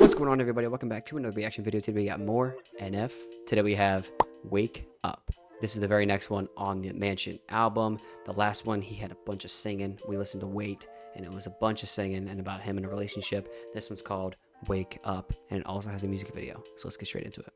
What's going on, everybody? Welcome back to another reaction video. Today we got more NF. Today we have Wake Up. This is the very next one on the Mansion album. The last one, he had a bunch of singing. We listened to Wait, and it was a bunch of singing and about him in a relationship. This one's called Wake Up, and it also has a music video. So let's get straight into it.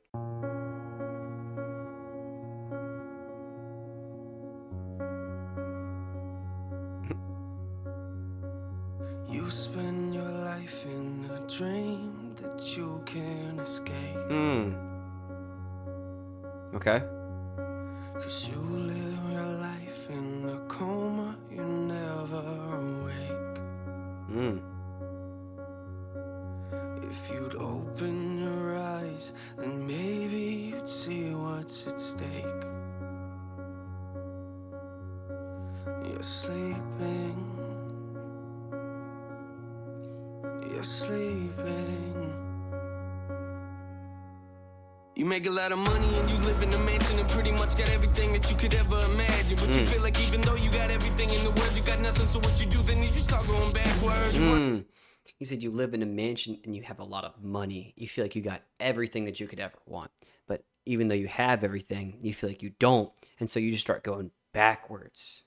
You spend your life in a dream that you can't escape. Okay. 'Cause you live your life in a coma, you never awake. If you'd open your eyes, then maybe you'd see what's at stake. You're sleeping. You're sleeping. You make a lot of money and you live in a mansion and pretty much got everything that you could ever imagine. But you feel like even though you got everything in the world, you got nothing. So what you do then is you start going backwards. He said you live in a mansion and you have a lot of money. You feel like you got everything that you could ever want. But even though you have everything, you feel like you don't. And so you just start going backwards.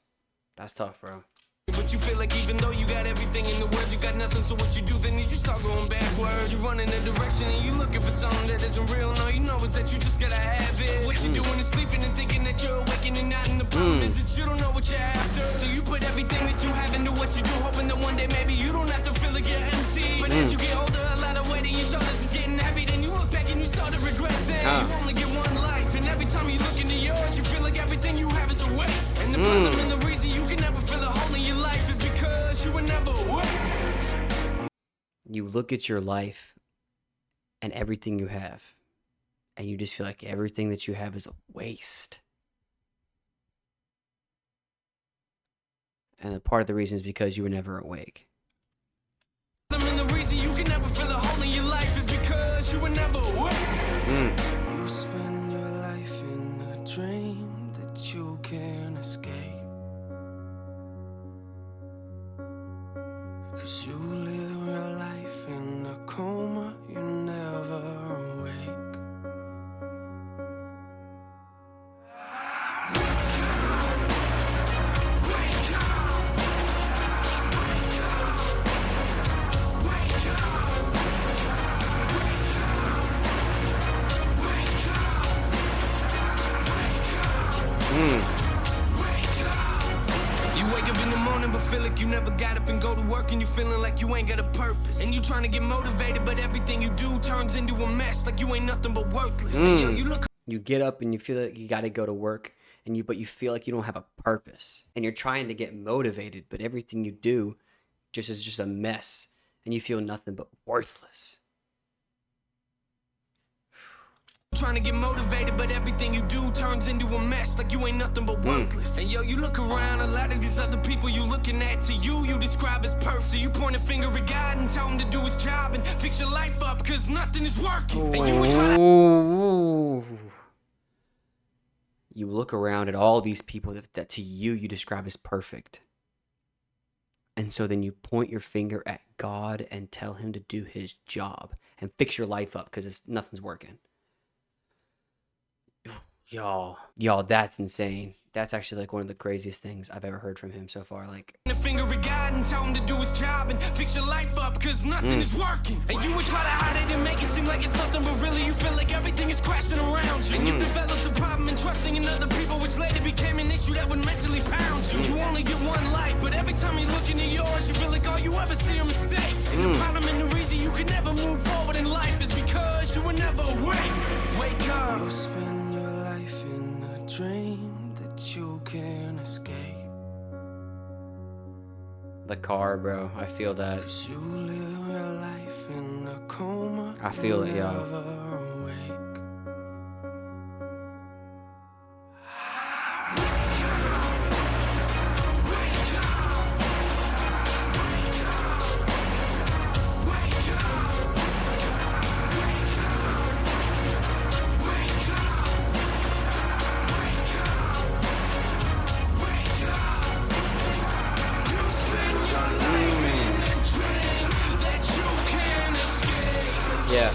That's tough, bro. But you feel like even though you got everything in the world, you got nothing. So what you do then is you start going backwards. You run in a direction and you looking for something that isn't real. No, you know is that you just gotta have it. What you doing is sleeping and thinking that you're awakening and not. And the problem is that you don't know what you're after. So you put everything that you have into what you do, hoping that one day maybe you don't have to feel like you're empty. But as you get older, a lot of weight in your shoulders is getting heavy. Then you look back and you start to regret things. You only get one life, and every time you look into yours, you feel like everything you have is a waste. And the problem and the reason you can never feel a hole in your life is because you were never awake. You look at your life and everything you have, and you just feel like everything that you have is a waste. And part of the reason is because you were never awake. And the reason you can never feel a hole in your life is because you were never awake. You spend your life in a dream that you can't escape. 'Cause you live your life in a coma, you never awake. You wake up in the morning but feel like you never got up and go to work, and you feeling like you ain't got a purpose. And you trying to get motivated, but everything you do turns into a mess, like you ain't nothing but worthless. And yo, you look. You get up and you feel like you got to go to work, and but you feel like you don't have a purpose, and you're trying to get motivated, but everything you do is just a mess, and you feel nothing but worthless. Trying to get motivated, but everything you do turns into a mess, like you ain't nothing but worthless. And yo, you look around, a lot of these other people you looking at, to you describe as perfect. So you point a finger at God and tell him to do his job and fix your life up, cause nothing is working. And you would try to... You look around at all these people that to you describe as perfect. And so then you point your finger at God and tell him to do his job and fix your life up because nothing's working. Y'all, that's insane. That's actually like one of the craziest things I've ever heard from him so far. Like, the finger at God and tell him to do his job and fix your life up, cause nothing is working. And you would try to hide it and make it seem like it's nothing, but really you feel like everything is crashing around you. And you developed a problem in trusting in other people, which later became an issue that would mentally pound you. You only get one life, but every time you look into yours, you feel like all you ever see are mistakes. And the problem and the reason you can never move forward in life is because you were never awake. Wake up. You spend your life in a dream that you can't escape. the car, bro. I feel that. You live your life in a coma. I feel it, y'all. Never awake. Yeah.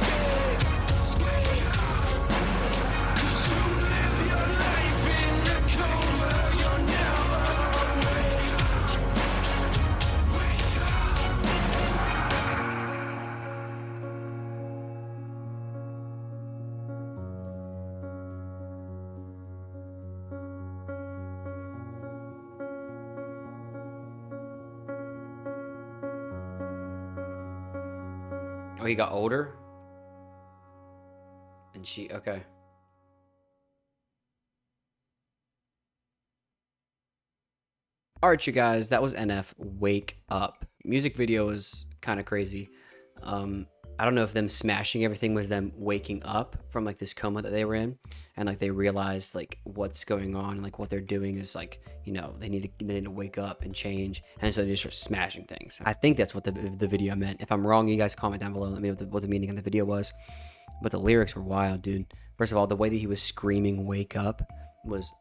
Oh, he got older? And she, okay. Alright, you guys, that was NF Wake Up. Music video was kind of crazy. I don't know if them smashing everything was them waking up from like this coma that they were in, and like they realized like what's going on and like what they're doing is like, you know, they need to wake up and change, and so they just start smashing things. I think that's what the video meant. If I'm wrong, you guys comment down below and let me know what the meaning of the video was. But the lyrics were wild, dude. First of all, the way that he was screaming "wake up" was,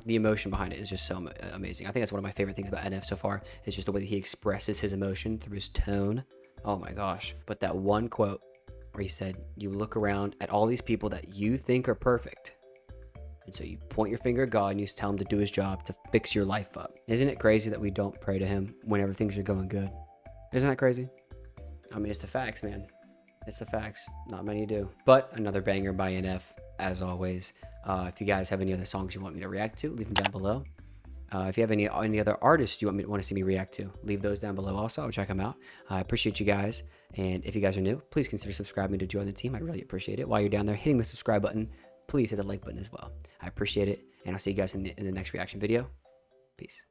the emotion behind it is just so amazing. I think that's one of my favorite things about NF so far, is just the way that he expresses his emotion through his tone. Oh my gosh. But that one quote where he said, you look around at all these people that you think are perfect, and so you point your finger at God and you tell him to do his job to fix your life up. Isn't it crazy that we don't pray to him whenever things are going good? Isn't that crazy? I mean, it's the facts, man. It's the facts. Not many do. But another banger by NF, as always. If you guys have any other songs you want me to react to, leave them down below. If you have any other artists you want to see me react to, leave those down below also. I'll check them out. I appreciate you guys. And if you guys are new, please consider subscribing to join the team. I really appreciate it. While you're down there hitting the subscribe button, please hit the like button as well. I appreciate it. And I'll see you guys in the next reaction video. Peace.